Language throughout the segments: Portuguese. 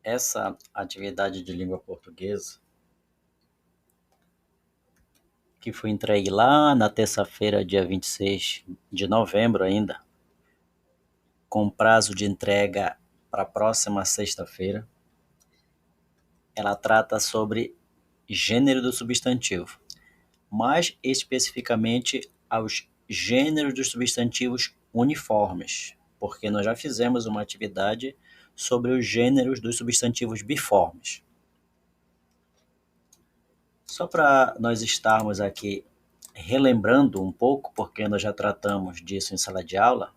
Essa atividade de língua portuguesa, que foi entregue lá na terça-feira, dia 26 de novembro ainda, com prazo de entrega para a próxima sexta-feira, ela trata sobre gênero do substantivo, mais especificamente aos gêneros dos substantivos uniformes, porque nós já fizemos uma atividade sobre os gêneros dos substantivos biformes. Só para nós estarmos aqui relembrando um pouco, porque nós já tratamos disso em sala de aula,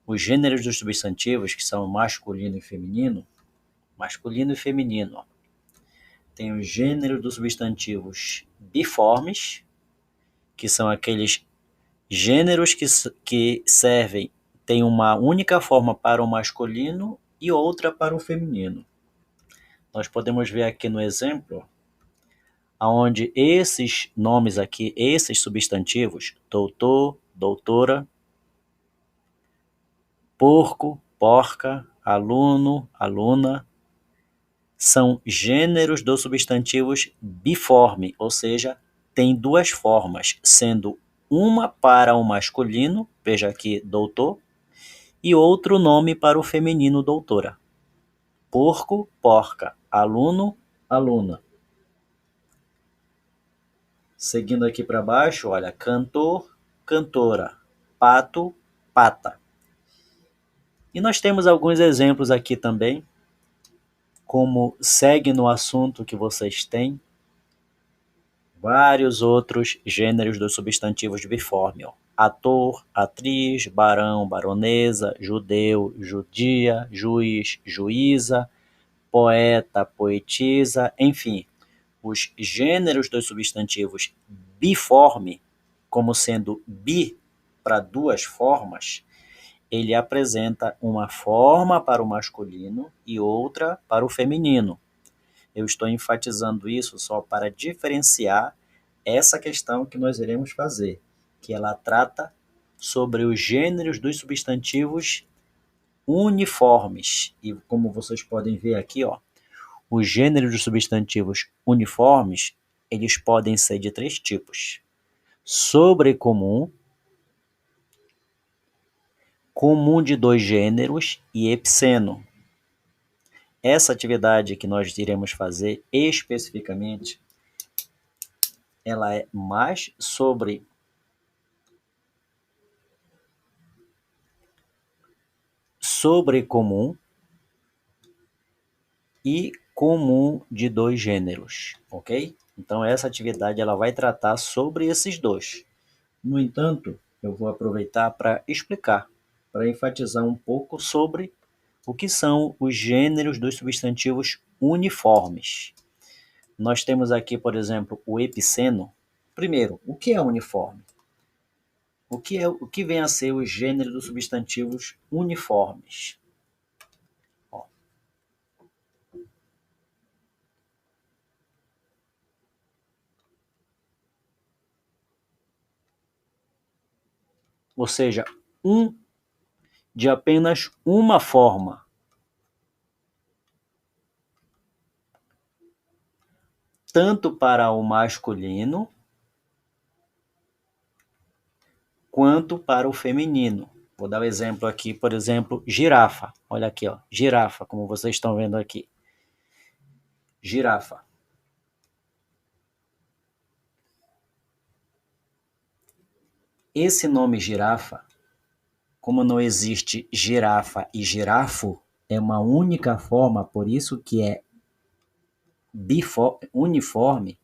os gêneros dos substantivos, que são masculino e feminino, ó. Tem os gêneros dos substantivos biformes, que são aqueles gêneros que servem, tem uma única forma para o masculino e outra para o feminino. Nós podemos ver aqui no exemplo, onde esses nomes aqui, esses substantivos, doutor, doutora, porco, porca, aluno, aluna, são gêneros dos substantivos biforme, ou seja, tem duas formas, sendo uma para o masculino, veja aqui, doutor, e outro nome para o feminino, doutora. Porco, porca, aluno, aluna. Seguindo aqui para baixo, olha, cantor, cantora, pato, pata. E nós temos alguns exemplos aqui também, como segue no assunto que vocês têm, vários outros gêneros dos substantivos biforme. Ó. Ator, atriz, barão, baronesa, judeu, judia, juiz, juíza, poeta, poetisa, enfim. Os gêneros dos substantivos biforme, como sendo bi para duas formas, ele apresenta uma forma para o masculino e outra para o feminino. Eu estou enfatizando isso só para diferenciar essa questão que nós iremos fazer, que ela trata sobre os gêneros dos substantivos uniformes. E como vocês podem ver aqui, ó, os gêneros dos substantivos uniformes, eles podem ser de três tipos: sobrecomum, comum de dois gêneros e epseno. Essa atividade que nós iremos fazer especificamente, ela é mais sobre sobrecomum e comum de dois gêneros, ok? Então essa atividade ela vai tratar sobre esses dois. No entanto, eu vou aproveitar para explicar, para enfatizar um pouco sobre o que são os gêneros dos substantivos uniformes. Nós temos aqui, por exemplo, o epiceno. Primeiro, o que é uniforme? O que vem a ser o gênero dos substantivos uniformes? Ó. Ou seja, de apenas uma forma. Tanto para o masculino quanto para o feminino. Vou dar um exemplo aqui, por exemplo, girafa. Olha aqui, ó, girafa, como vocês estão vendo aqui. Girafa. Esse nome girafa, como não existe girafa e girafo, é uma única forma, por isso que é uniforme.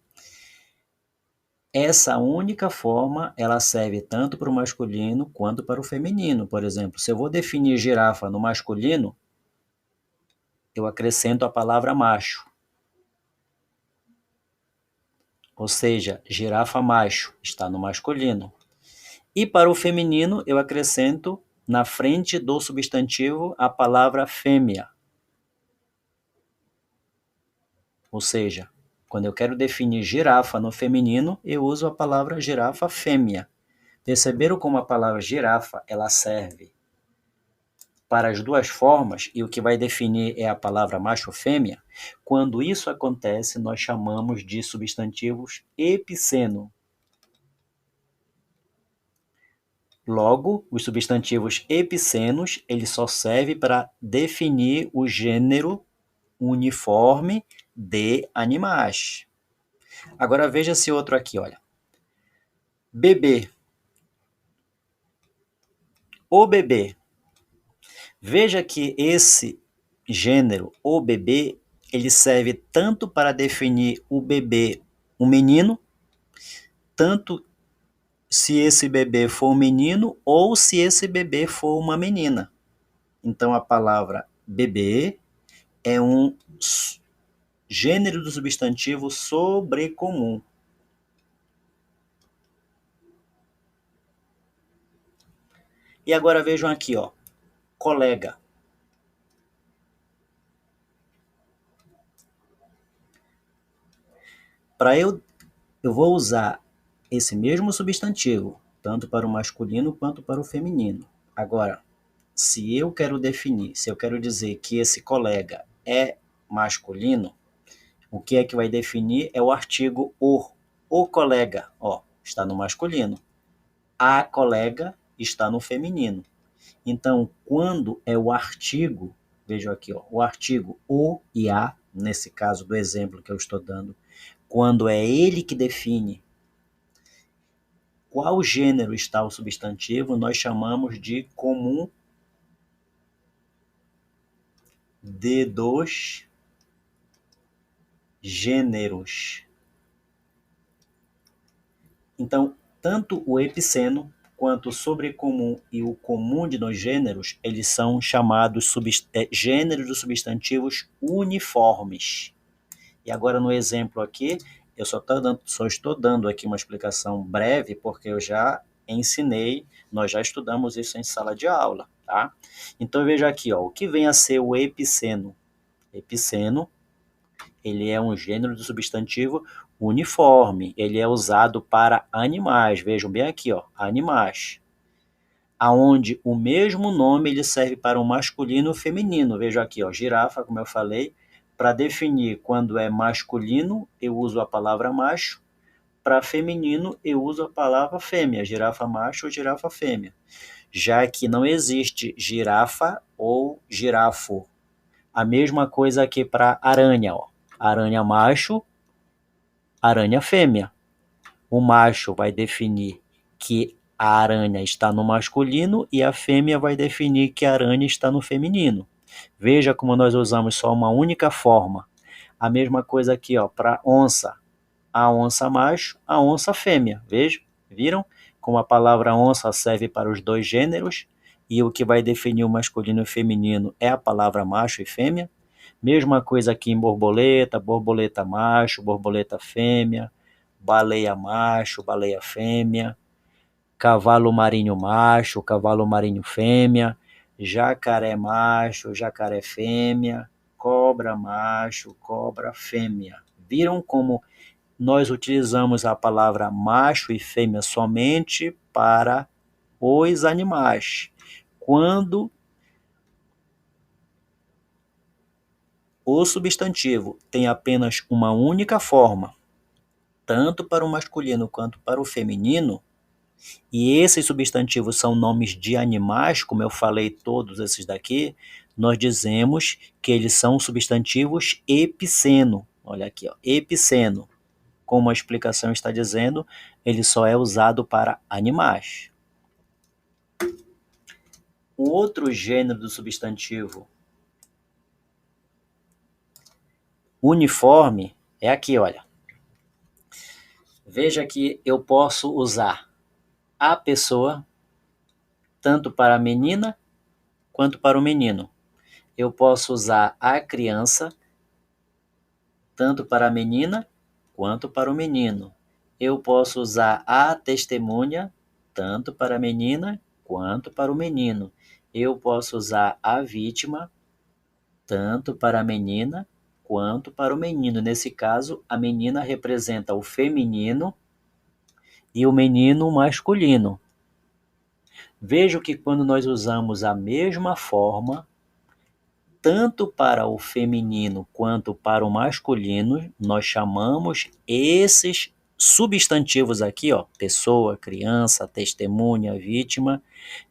Essa única forma, ela serve tanto para o masculino quanto para o feminino. Por exemplo, se eu vou definir girafa no masculino, eu acrescento a palavra macho. Ou seja, girafa macho está no masculino. E para o feminino, eu acrescento na frente do substantivo a palavra fêmea. Ou seja, quando eu quero definir girafa no feminino, eu uso a palavra girafa fêmea. Perceberam como a palavra girafa ela serve para as duas formas, e o que vai definir é a palavra macho ou fêmea, quando isso acontece, nós chamamos de substantivos epiceno. Logo, os substantivos epicenos, eles só servem para definir o gênero uniforme de animais. Agora veja esse outro aqui, olha. Bebê. O bebê. Veja que esse gênero, o bebê, ele serve tanto para definir o bebê, um menino, tanto se esse bebê for um menino ou se esse bebê for uma menina. Então a palavra bebê é um gênero do substantivo sobrecomum. E agora vejam aqui, ó, colega. Para eu vou usar esse mesmo substantivo, tanto para o masculino quanto para o feminino. Agora, se eu quero definir, se eu quero dizer que esse colega é masculino, o que é que vai definir é o artigo o. O colega, ó, está no masculino. A colega está no feminino. Então, quando é o artigo, veja aqui, ó, o artigo o e a, nesse caso do exemplo que eu estou dando, quando é ele que define qual gênero está o substantivo, nós chamamos de comum de dos gêneros. Então, tanto o epiceno quanto o sobrecomum e o comum de dois gêneros, eles são chamados gêneros dos substantivos uniformes. E agora no exemplo aqui, eu só estou dando aqui uma explicação breve, porque eu já ensinei, nós já estudamos isso em sala de aula, tá? Então veja aqui, ó, o que vem a ser o epiceno? Epiceno, ele é um gênero do substantivo uniforme, ele é usado para animais, vejam bem aqui, ó, animais, aonde o mesmo nome ele serve para o masculino e o feminino. Veja aqui, ó, girafa, como eu falei, para definir quando é masculino, eu uso a palavra macho, para feminino, eu uso a palavra fêmea, girafa macho ou girafa fêmea, já que não existe girafa ou girafo. A mesma coisa aqui para aranha, ó. Aranha macho, aranha fêmea. O macho vai definir que a aranha está no masculino e a fêmea vai definir que a aranha está no feminino. Veja como nós usamos só uma única forma. A mesma coisa aqui, ó, para onça. A onça macho, a onça fêmea. Veja, viram como a palavra onça serve para os dois gêneros e o que vai definir o masculino e o feminino é a palavra macho e fêmea. Mesma coisa aqui em borboleta, borboleta macho, borboleta fêmea, baleia macho, baleia fêmea, cavalo marinho macho, cavalo marinho fêmea, jacaré macho, jacaré fêmea, cobra macho, cobra fêmea. Viram como nós utilizamos a palavra macho e fêmea somente para os animais? Quando o substantivo tem apenas uma única forma, tanto para o masculino quanto para o feminino, e esses substantivos são nomes de animais, como eu falei todos esses daqui, nós dizemos que eles são substantivos epiceno. Olha aqui, ó, epiceno. Como a explicação está dizendo, ele só é usado para animais. O outro gênero do substantivo uniforme é aqui, olha. Veja que eu posso usar a pessoa tanto para a menina quanto para o menino. Eu posso usar a criança tanto para a menina quanto para o menino. Eu posso usar a testemunha tanto para a menina quanto para o menino. Eu posso usar a vítima tanto para a menina quanto para o menino. Nesse caso, a menina representa o feminino e o menino o masculino. Vejo que quando nós usamos a mesma forma, tanto para o feminino quanto para o masculino, nós chamamos esses substantivos aqui, ó, pessoa, criança, testemunha, vítima,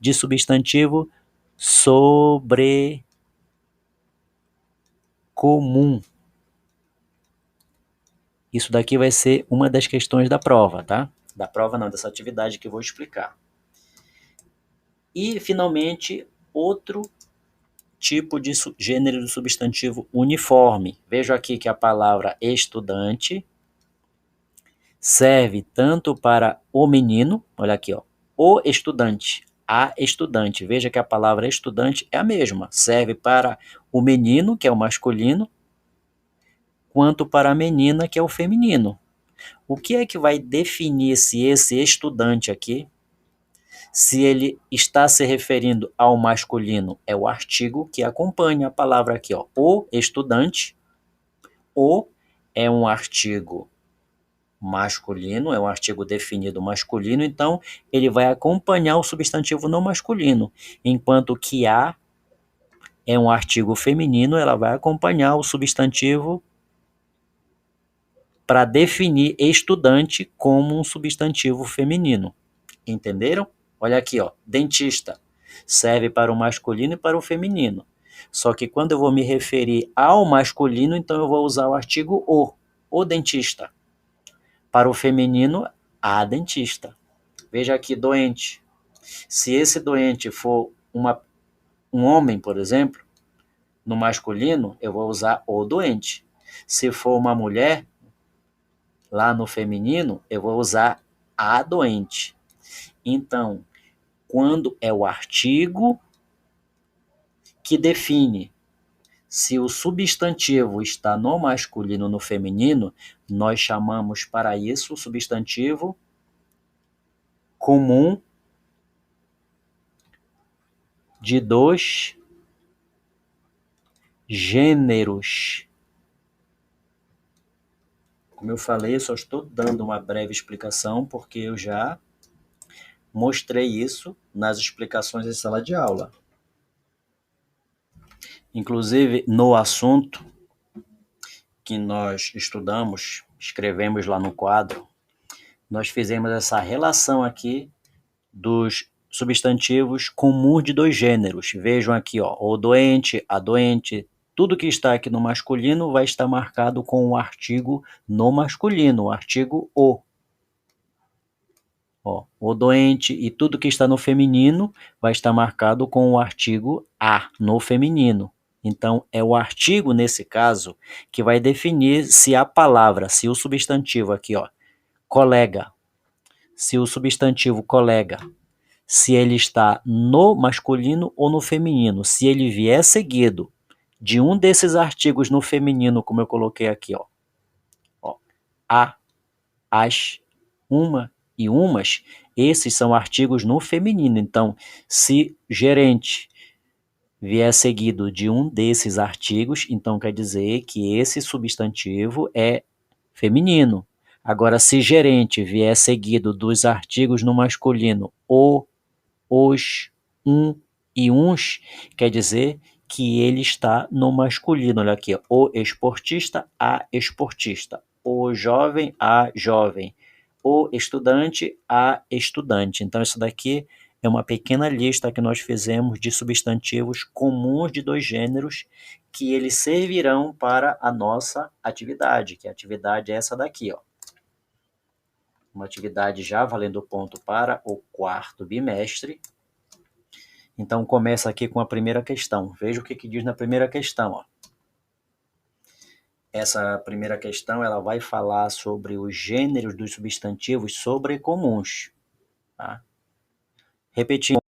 de substantivo sobrecomum. Isso daqui vai ser uma das questões da prova, tá? Da prova não, dessa atividade que eu vou explicar. E, finalmente, outro tipo de gênero do substantivo uniforme. Vejo aqui que a palavra estudante serve tanto para o menino, olha aqui, ó, o estudante, a estudante. Veja que a palavra estudante é a mesma, serve para o menino, que é o masculino, quanto para a menina, que é o feminino. O que é que vai definir se esse estudante aqui, se ele está se referindo ao masculino, é o artigo que acompanha a palavra aqui, ó, o estudante. O é um artigo masculino, é um artigo definido masculino, então ele vai acompanhar o substantivo não masculino, enquanto que a é um artigo feminino, ela vai acompanhar o substantivo para definir estudante como um substantivo feminino. Entenderam? Olha aqui, ó, dentista serve para o masculino e para o feminino. Só que quando eu vou me referir ao masculino, então eu vou usar o artigo o dentista. Para o feminino, a dentista. Veja aqui, doente. Se esse doente for um homem, por exemplo, no masculino, eu vou usar o doente. Se for uma mulher, lá no feminino, eu vou usar a doente. Então, quando é o artigo que define se o substantivo está no masculino ou no feminino, nós chamamos para isso o substantivo comum de dois gêneros. Como eu falei, eu só estou dando uma breve explicação porque eu já mostrei isso nas explicações em sala de aula. Inclusive, no assunto que nós estudamos, escrevemos lá no quadro, nós fizemos essa relação aqui dos substantivos comuns de dois gêneros. Vejam aqui, ó, o doente, a doente, tudo que está aqui no masculino vai estar marcado com o artigo no masculino, o artigo o. Ó, o doente e tudo que está no feminino vai estar marcado com o artigo a no feminino. Então, é o artigo, nesse caso, que vai definir se a palavra, se o substantivo aqui, ó, colega, se o substantivo colega, se ele está no masculino ou no feminino. Se ele vier seguido de um desses artigos no feminino, como eu coloquei aqui, ó, a, as, uma e umas, esses são artigos no feminino. Então, se gerente vier seguido de um desses artigos, então quer dizer que esse substantivo é feminino. Agora, se gerente vier seguido dos artigos no masculino, o, os, um e uns, quer dizer que ele está no masculino. Olha aqui, o esportista, a esportista, o jovem, a jovem, o estudante, a estudante. Então, isso daqui é uma pequena lista que nós fizemos de substantivos comuns de dois gêneros que eles servirão para a nossa atividade, que a atividade é essa daqui, ó. Uma atividade já valendo ponto para o quarto bimestre. Então, começa aqui com a primeira questão. Veja o que diz na primeira questão, ó. Essa primeira questão ela vai falar sobre os gêneros dos substantivos sobrecomuns. Tá? Repetindo,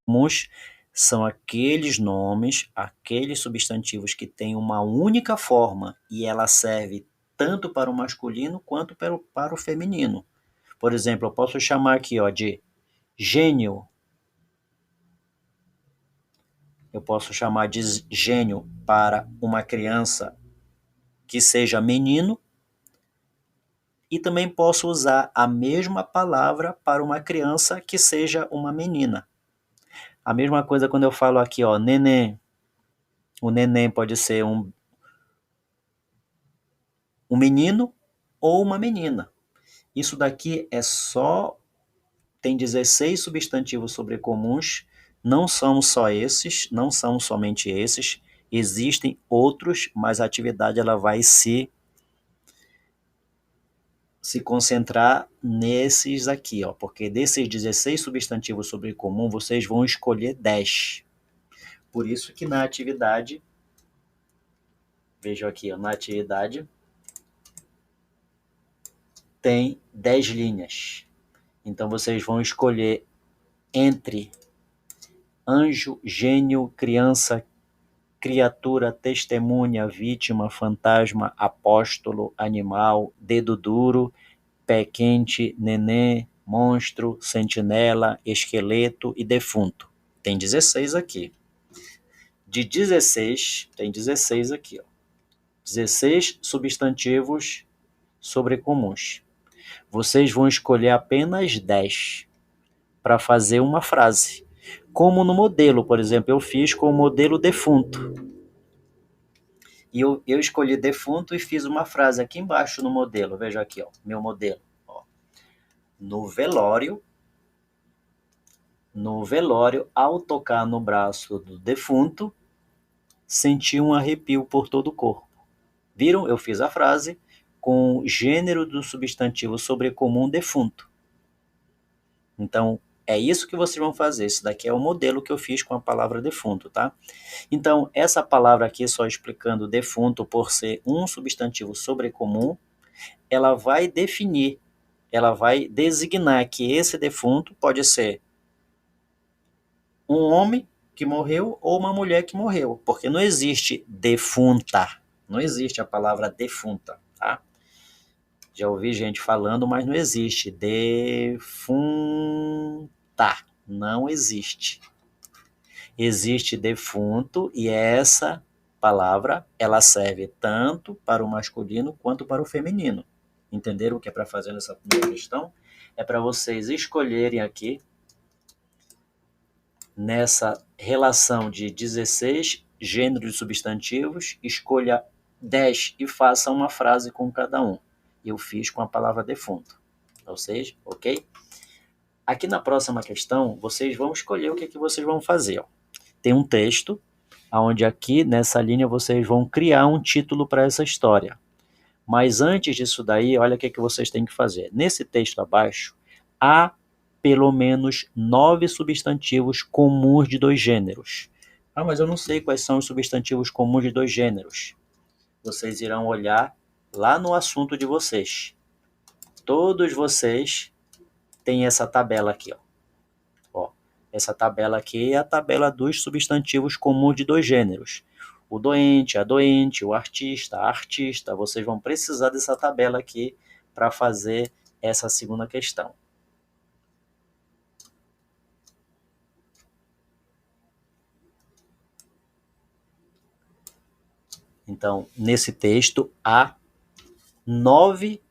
comuns são aqueles nomes, aqueles substantivos que têm uma única forma e ela serve tanto para o masculino quanto para o feminino. Por exemplo, eu posso chamar aqui, ó, de gênio. Eu posso chamar de gênio para uma criança que seja menino E também posso usar a mesma palavra para uma criança que seja uma menina. A mesma coisa quando eu falo aqui, ó, neném. O neném pode ser um menino ou uma menina. Isso daqui tem 16 substantivos sobrecomuns, não são só esses, não são somente esses, existem outros, mas a atividade ela vai se concentrar nesses aqui, ó, porque desses 16 substantivos sobrecomuns, vocês vão escolher 10. Por isso que na atividade, vejam aqui, ó, na atividade tem 10 linhas. Então vocês vão escolher entre anjo, gênio, criança, criatura, testemunha, vítima, fantasma, apóstolo, animal, dedo duro, pé quente, neném, monstro, sentinela, esqueleto e defunto. Tem 16 aqui. De 16, tem 16 aqui, ó. 16 substantivos sobrecomuns. Vocês vão escolher apenas 10 para fazer uma frase. Como no modelo, por exemplo, eu fiz com o modelo defunto. E eu escolhi defunto e fiz uma frase aqui embaixo no modelo. Veja aqui, ó, meu modelo. Ó. No velório, ao tocar no braço do defunto, senti um arrepio por todo o corpo. Viram? Eu fiz a frase com o gênero do substantivo sobrecomum defunto. Então, é isso que vocês vão fazer. Esse daqui é o modelo que eu fiz com a palavra defunto, tá? Então, essa palavra aqui, só explicando defunto, por ser um substantivo sobrecomum, ela vai definir, ela vai designar que esse defunto pode ser um homem que morreu ou uma mulher que morreu, porque não existe defunta, não existe a palavra defunta, tá? Já ouvi gente falando, mas não existe defunta, não existe. Existe defunto e essa palavra, ela serve tanto para o masculino quanto para o feminino. Entenderam o que é para fazer nessa primeira questão? É para vocês escolherem aqui, nessa relação de 16 gêneros de substantivos, escolha 10 e faça uma frase com cada um. Eu fiz com a palavra defunto. Ou seja, ok? Aqui na próxima questão, vocês vão escolher o que, que vocês vão fazer. Ó. Tem um texto, onde aqui nessa linha vocês vão criar um título para essa história. Mas antes disso daí, olha o que, que vocês têm que fazer. Nesse texto abaixo, há pelo menos 9 substantivos comuns de dois gêneros. Ah, mas eu não sei quais são os substantivos comuns de dois gêneros. Vocês irão olhar lá no assunto de vocês. Todos vocês têm essa tabela aqui, ó. Essa tabela aqui é a tabela dos substantivos comuns de dois gêneros. O doente, a doente, o artista, a artista. Vocês vão precisar dessa tabela aqui para fazer essa segunda questão. Então, nesse texto, há 9,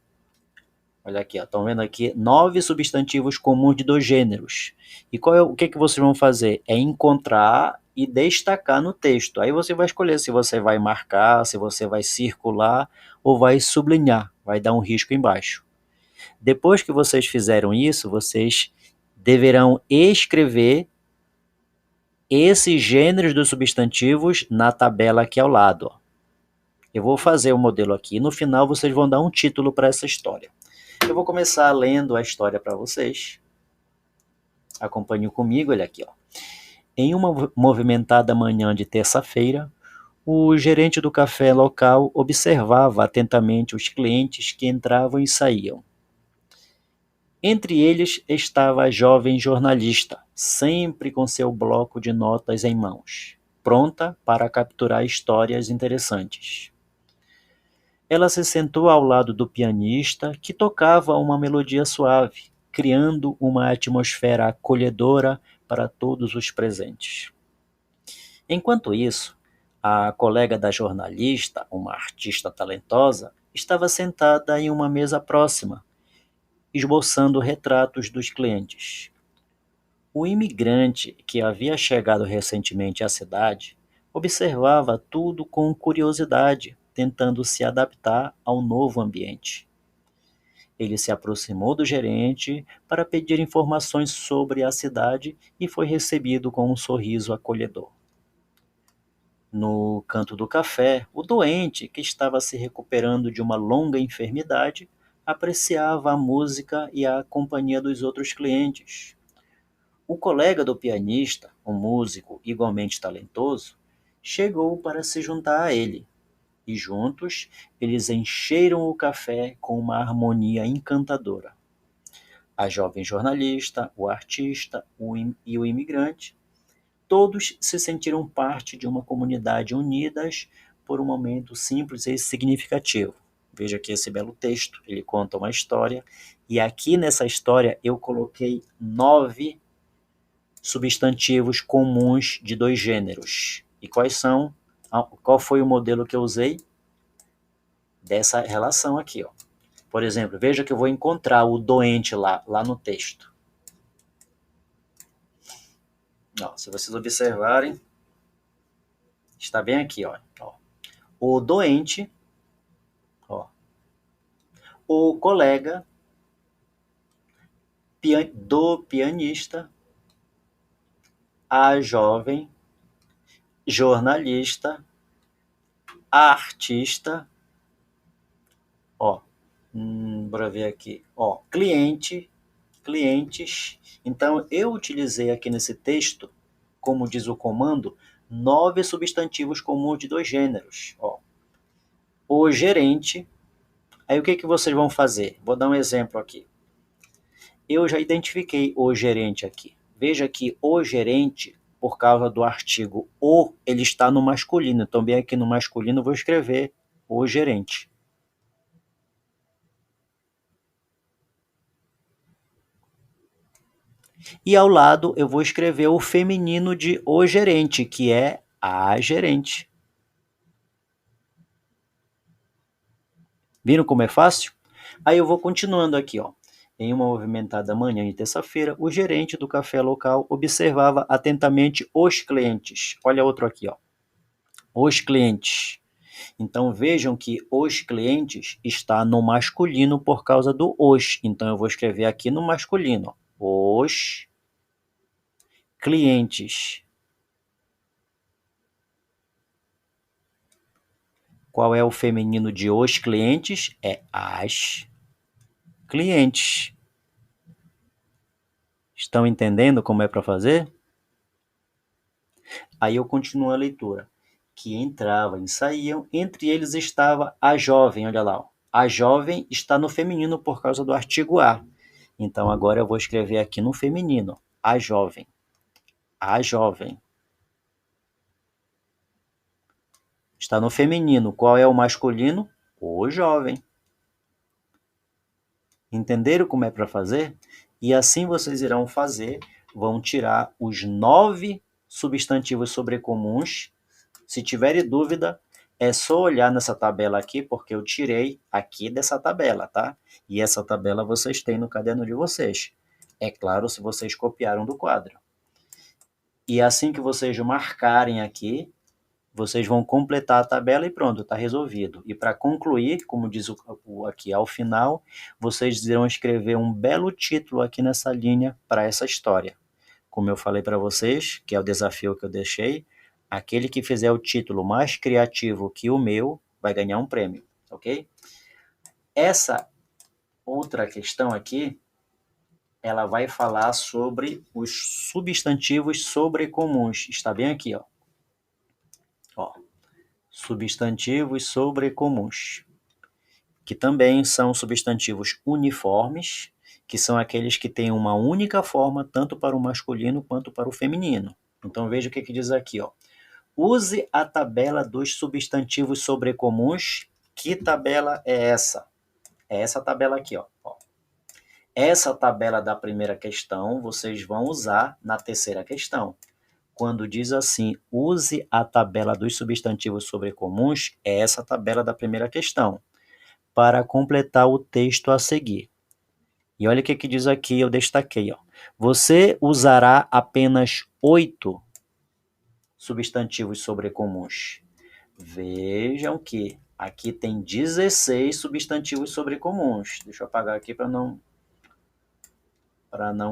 olha aqui, estão vendo aqui, 9 substantivos comuns de dois gêneros. E o que vocês vão fazer? É encontrar e destacar no texto. Aí você vai escolher se você vai marcar, se você vai circular ou vai sublinhar, vai dar um risco embaixo. Depois que vocês fizeram isso, vocês deverão escrever esses gêneros dos substantivos na tabela aqui ao lado. Ó. Eu vou fazer o modelo aqui, no final vocês vão dar um título para essa história. Eu vou começar lendo a história para vocês. Acompanhem comigo, olha aqui. Ó. Em uma movimentada manhã de terça-feira, o gerente do café local observava atentamente os clientes que entravam e saíam. Entre eles estava a jovem jornalista, sempre com seu bloco de notas em mãos, pronta para capturar histórias interessantes. Ela se sentou ao lado do pianista, que tocava uma melodia suave, criando uma atmosfera acolhedora para todos os presentes. Enquanto isso, a colega da jornalista, uma artista talentosa, estava sentada em uma mesa próxima, esboçando retratos dos clientes. O imigrante, que havia chegado recentemente à cidade, observava tudo com curiosidade, tentando se adaptar ao novo ambiente. Ele se aproximou do gerente para pedir informações sobre a cidade e foi recebido com um sorriso acolhedor. No canto do café, o doente, que estava se recuperando de uma longa enfermidade, apreciava a música e a companhia dos outros clientes. O colega do pianista, um músico igualmente talentoso, chegou para se juntar a ele, e juntos eles encheram o café com uma harmonia encantadora. A jovem jornalista, o artista e o imigrante, todos se sentiram parte de uma comunidade unidas por um momento simples e significativo. Veja aqui esse belo texto, ele conta uma história, e aqui nessa história eu coloquei 9 substantivos comuns de 2 gêneros. E quais são? Qual foi o modelo que eu usei? Dessa relação aqui, ó. Por exemplo, veja que eu vou encontrar o doente lá no texto. Ó, se vocês observarem, está bem aqui, ó. O doente, ó, o colega do pianista, a jovem jornalista, a artista, ó, bora ver aqui, ó, clientes. Então, eu utilizei aqui nesse texto, como diz o comando, 9 substantivos comuns de 2 gêneros. Ó. O gerente. Aí o que, que vocês vão fazer? Vou dar um exemplo aqui. Eu já identifiquei o gerente aqui. Veja que o gerente, por causa do artigo o, ele está no masculino. Então, bem aqui no masculino, eu vou escrever o gerente. E ao lado eu vou escrever o feminino de o gerente, que é a gerente. Viram como é fácil? Aí eu vou continuando aqui, ó. Em uma movimentada manhã de terça-feira, o gerente do café local observava atentamente os clientes. Olha outro aqui, ó. Os clientes. Então vejam que os clientes está no masculino por causa do os. Então eu vou escrever aqui no masculino. Os clientes. Qual é o feminino de os clientes? É as clientes. Estão entendendo como é para fazer? Aí eu continuo a leitura. Que entravam e saíam, entre eles estava a jovem, olha lá. Ó. A jovem está no feminino por causa do artigo a. Então agora eu vou escrever aqui no feminino. A jovem. A jovem. Está no feminino. Qual é o masculino? O jovem. Entenderam como é para fazer? E assim vocês irão fazer, vão tirar os 9 substantivos sobrecomuns. Se tiverem dúvida, é só olhar nessa tabela aqui, porque eu tirei aqui dessa tabela, tá? E essa tabela vocês têm no caderno de vocês. É claro, se vocês copiaram do quadro. E assim que vocês marcarem aqui, vocês vão completar a tabela e pronto, está resolvido. E para concluir, como diz aqui ao final, vocês irão escrever um belo título aqui nessa linha para essa história. Como eu falei para vocês, que é o desafio que eu deixei, aquele que fizer o título mais criativo que o meu vai ganhar um prêmio, ok? Essa outra questão aqui, ela vai falar sobre os substantivos sobrecomuns. Está bem aqui, ó. Ó, substantivos sobrecomuns, que também são substantivos uniformes, que são aqueles que têm uma única forma tanto para o masculino quanto para o feminino. Então veja o que diz aqui, ó. Use a tabela dos substantivos sobrecomuns. Que tabela é essa? É essa tabela aqui, ó. Essa tabela da primeira questão vocês vão usar na terceira questão. Quando diz assim, use a tabela dos substantivos sobrecomuns, é essa tabela da primeira questão. para completar o texto a seguir. E olha o que diz aqui, eu destaquei. Ó. Você usará apenas 8 substantivos sobrecomuns. Vejam que aqui tem 16 substantivos sobrecomuns. Deixa eu apagar aqui para não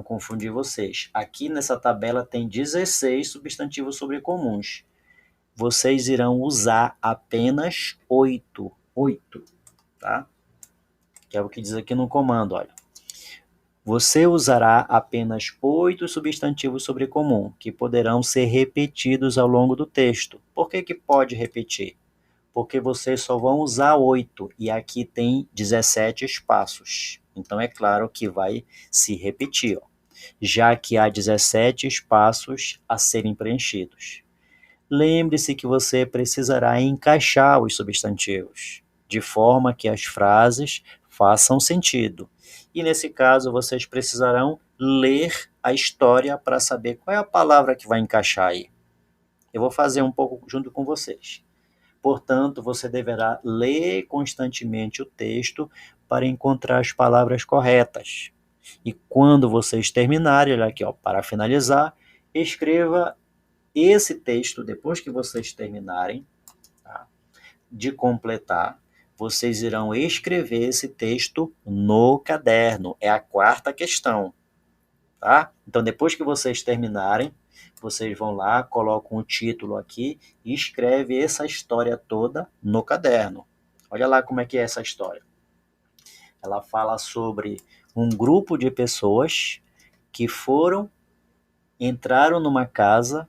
confundir vocês. Aqui nessa tabela tem 16 substantivos sobrecomuns. Vocês irão usar apenas 8. 8, tá? Que é o que diz aqui no comando, olha. Você usará apenas 8 substantivos sobrecomum, que poderão ser repetidos ao longo do texto. Por que pode repetir? Porque vocês só vão usar 8 e aqui tem 17 espaços. Então é claro que vai se repetir, ó, já que há 17 espaços a serem preenchidos. Lembre-se que você precisará encaixar os substantivos, de forma que as frases façam sentido. E nesse caso, vocês precisarão ler a história para saber qual é a palavra que vai encaixar aí. Eu vou fazer um pouco junto com vocês. Portanto, você deverá ler constantemente o texto para encontrar as palavras corretas. E quando vocês terminarem, olha aqui, ó, para finalizar, escreva esse texto, depois que vocês terminarem, tá, de completar, vocês irão escrever esse texto no caderno. É a quarta questão, tá? Então, depois que vocês terminarem, vocês vão lá, colocam o título aqui e escreve essa história toda no caderno. Olha lá como é que é essa história. Ela fala sobre um grupo de pessoas que entraram numa casa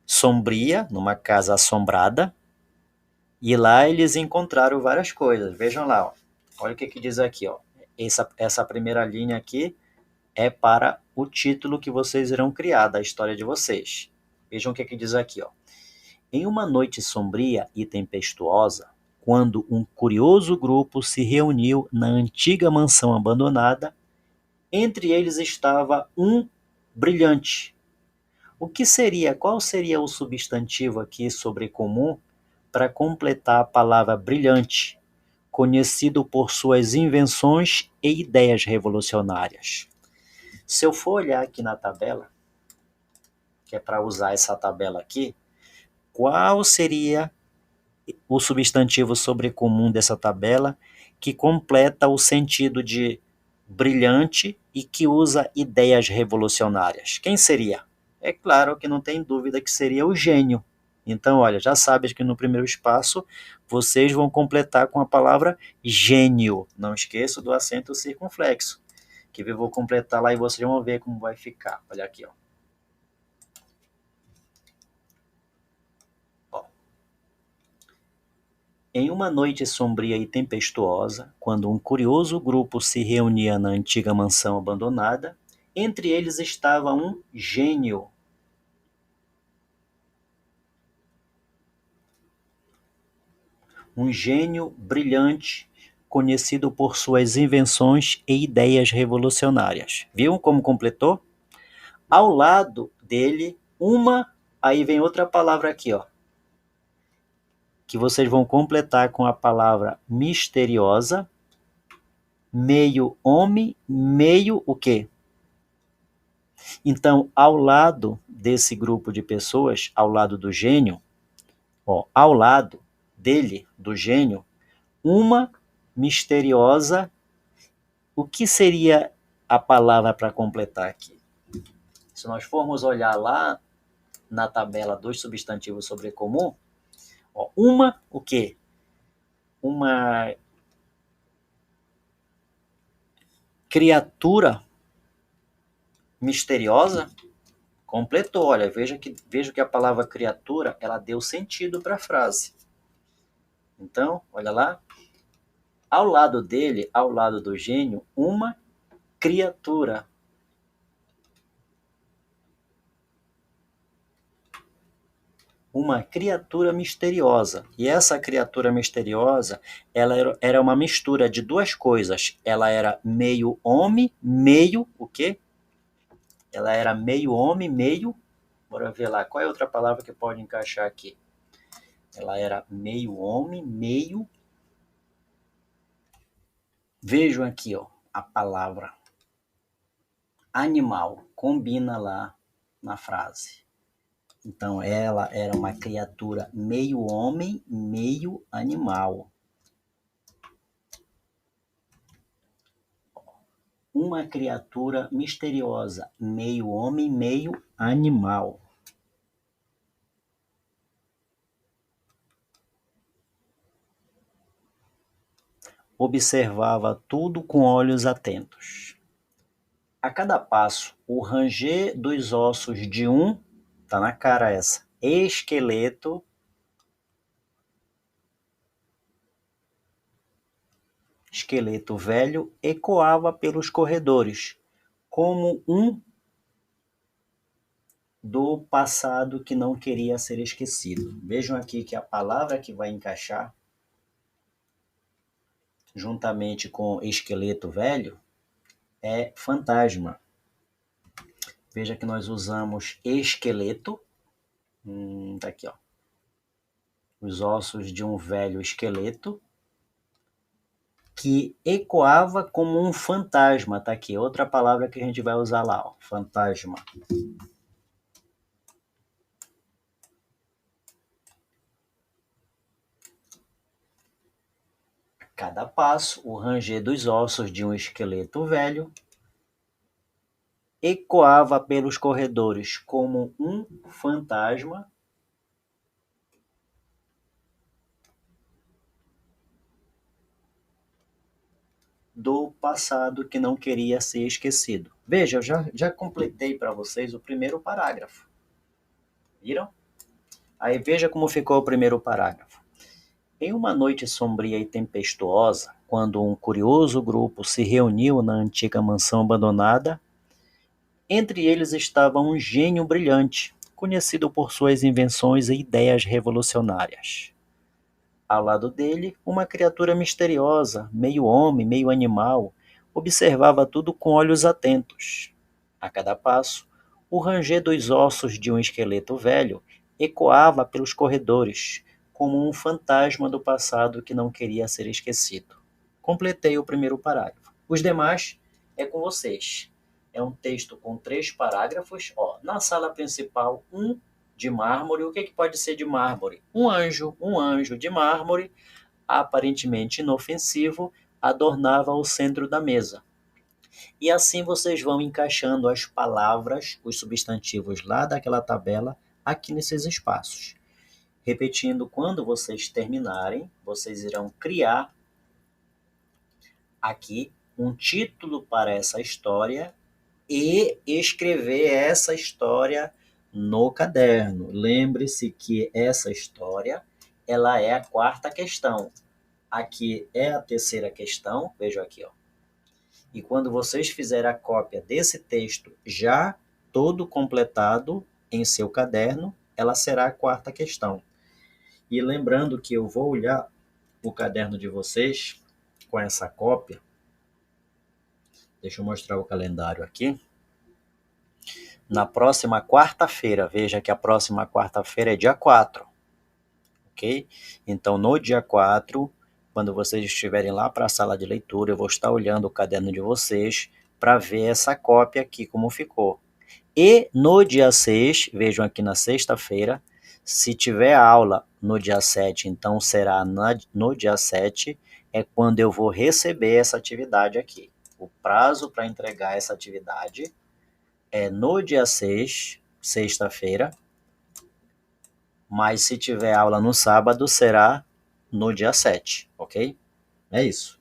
sombria, numa casa assombrada, e lá eles encontraram várias coisas. Vejam lá, ó. Olha o que diz aqui, ó. Essa primeira linha aqui é para o título que vocês irão criar da história de vocês. Vejam o que diz aqui, ó. Em uma noite sombria e tempestuosa, quando um curioso grupo se reuniu na antiga mansão abandonada, entre eles estava um brilhante. Qual seria o substantivo aqui sobrecomum para completar a palavra brilhante, conhecido por suas invenções e ideias revolucionárias? Se eu for olhar aqui na tabela, que é para usar essa tabela aqui, qual seria o substantivo sobrecomum dessa tabela que completa o sentido de brilhante e que usa ideias revolucionárias? Quem seria? É claro que não tem dúvida que seria o gênio. Então, olha, já sabes que no primeiro espaço vocês vão completar com a palavra gênio. Não esqueça do acento circunflexo, que eu vou completar lá e vocês vão ver como vai ficar. Olha aqui, ó. Em uma noite sombria e tempestuosa, quando um curioso grupo se reunia na antiga mansão abandonada, entre eles estava um gênio. Um gênio brilhante, conhecido por suas invenções e ideias revolucionárias. Viu como completou? Ao lado dele, aí vem outra palavra aqui, ó, que vocês vão completar com a palavra misteriosa, meio homem, meio o quê? Então, ao lado desse grupo de pessoas, ao lado do gênio, ó, ao lado dele, do gênio, uma misteriosa. O que seria a palavra para completar aqui? Se nós formos olhar lá na tabela dos substantivos sobrecomum, ó, o quê? Uma criatura misteriosa. Completou, olha, veja que a palavra criatura, ela deu sentido para a frase. Então, olha lá, ao lado dele, ao lado do gênio, uma criatura. Uma criatura misteriosa. E essa criatura misteriosa, ela era uma mistura de duas coisas. Ela era meio homem, meio o quê? Ela era meio homem, meio... Bora ver lá, qual é a outra palavra que pode encaixar aqui? Ela era meio homem, meio Vejam aqui, ó, a palavra animal combina lá na frase. Então, ela era uma criatura meio homem, meio animal. Uma criatura misteriosa, meio homem, meio animal. Observava tudo com olhos atentos. A cada passo, o ranger dos ossos de um, tá na cara essa, esqueleto velho ecoava pelos corredores, como um do passado que não queria ser esquecido. Vejam aqui que a palavra que vai encaixar juntamente com esqueleto velho é fantasma. Veja que nós usamos esqueleto, tá aqui, ó, os ossos de um velho esqueleto que ecoava como um fantasma, tá aqui, outra palavra que a gente vai usar lá, ó, fantasma. A cada passo, o ranger dos ossos de um esqueleto velho ecoava pelos corredores como um fantasma do passado que não queria ser esquecido. Veja, eu já completei para vocês o primeiro parágrafo. Viram? Aí veja como ficou o primeiro parágrafo. Em uma noite sombria e tempestuosa, quando um curioso grupo se reuniu na antiga mansão abandonada, entre eles estava um gênio brilhante, conhecido por suas invenções e ideias revolucionárias. Ao lado dele, uma criatura misteriosa, meio homem, meio animal, observava tudo com olhos atentos. A cada passo, o ranger dos ossos de um esqueleto velho ecoava pelos corredores, como um fantasma do passado que não queria ser esquecido. Completei o primeiro parágrafo. Os demais é com vocês. É um texto com 3 parágrafos. Ó, na sala principal, um de mármore. O que pode ser de mármore? Um anjo de mármore, aparentemente inofensivo, adornava o centro da mesa. E assim vocês vão encaixando as palavras, os substantivos lá daquela tabela, aqui nesses espaços. Repetindo, quando vocês terminarem, vocês irão criar aqui um título para essa história e escrever essa história no caderno. Lembre-se que essa história, ela é a 4ª questão. Aqui é a 3ª questão, vejam aqui, ó. E quando vocês fizerem a cópia desse texto já todo completado em seu caderno, ela será a 4ª questão. E lembrando que eu vou olhar o caderno de vocês com essa cópia. Deixa eu mostrar o calendário aqui. Na próxima quarta-feira, veja que a próxima quarta-feira é dia 4, ok? Então, no dia 4, quando vocês estiverem lá para a sala de leitura, eu vou estar olhando o caderno de vocês para ver essa cópia aqui, como ficou. E no dia 6, vejam aqui na sexta-feira, se tiver aula no dia 7, então será no dia 7, é quando eu vou receber essa atividade aqui. O prazo para entregar essa atividade é no dia 6, sexta-feira, mas se tiver aula no sábado, será no dia 7, ok? É isso.